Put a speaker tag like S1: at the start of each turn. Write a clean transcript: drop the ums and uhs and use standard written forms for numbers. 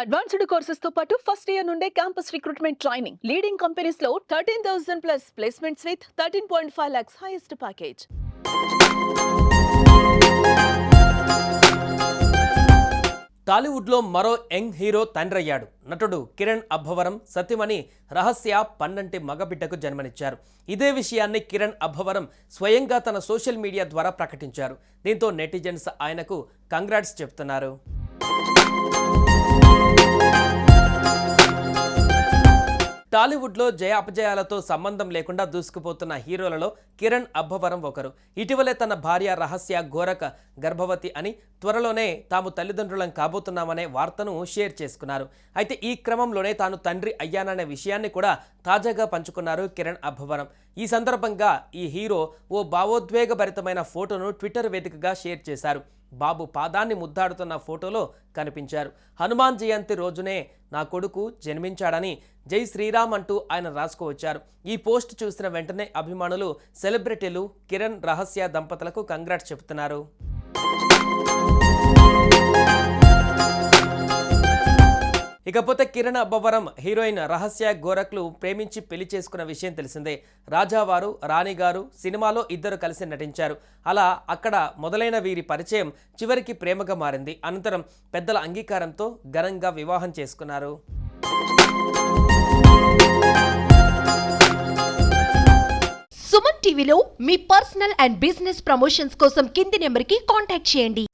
S1: Advanced courses తో పాటు first year నుండే campus recruitment training leading companies లో 13,000 plus placements with 13.5 lakhs highest package.
S2: టాలీవుడ్లో మరో యంగ్ హీరో తండ్రయ్యాడు. నటుడు కిరణ్ అబ్బవరం సతీమణి రహస్య పన్నంటి మగబిడ్డకు జన్మనిచ్చారు. ఇదే విషయాన్ని కిరణ్ అబ్బవరం స్వయంగా తన సోషల్ మీడియా ద్వారా ప్రకటించారు. దీంతో నెటిజన్స్ ఆయనకు కంగ్రాట్స్ చెప్తున్నారు. టాలీవుడ్లో జయ అపజయాలతో సంబంధం లేకుండా దూసుకుపోతున్న హీరోలలో కిరణ్ అబ్బవరం ఒకరు. ఇటీవలే తన భార్య రహస్య ఘోరక గర్భవతి అని, త్వరలోనే తాము తల్లిదండ్రులం కాబోతున్నామనే వార్తను షేర్ చేసుకున్నారు. అయితే ఈ క్రమంలోనే తాను తండ్రి అయ్యాననే విషయాన్ని కూడా తాజాగా పంచుకున్నారు కిరణ్ అబ్బవరం. ఈ సందర్భంగా ఈ హీరో ఓ భావోద్వేగభరితమైన ఫోటోను ట్విట్టర్ వేదికగా షేర్ చేశారు. బాబు పాదాన్ని ముద్దాడుతున్న ఫోటోలో కనిపించారు. హనుమాన్ జయంతి రోజునే నా కొడుకు జన్మించాడని జై శ్రీరామ్ అంటూ ఆయన రాసుకువచ్చారు. ఈ పోస్ట్ చూసిన వెంటనే అభిమానులు, సెలబ్రిటీలు కిరణ్ రహస్య దంపతులకు కంగ్రాట్స్ చెబుతున్నారు. ఇకపోతే కిరణ్ అబ్బవరం హీరోయిన్ రహస్య గోరఖ్లు ప్రేమించి పెళ్లి చేసుకున్న విషయం తెలిసిందే. రాజావారు, రాణిగారు సినిమాలో ఇద్దరు కలిసి నటించారు. అలా అక్కడ మొదలైన వీరి పరిచయం చివరికి ప్రేమగా మారింది. అనంతరం పెద్దల అంగీకారంతో ఘనంగా వివాహం చేసుకున్నారు.
S3: సుమన్ టీవీలో మీ పర్సనల్ అండ్ బిజినెస్ ప్రమోషన్స్ కోసం కింది నెంబర్కి కాంటాక్ట్ చేయండి.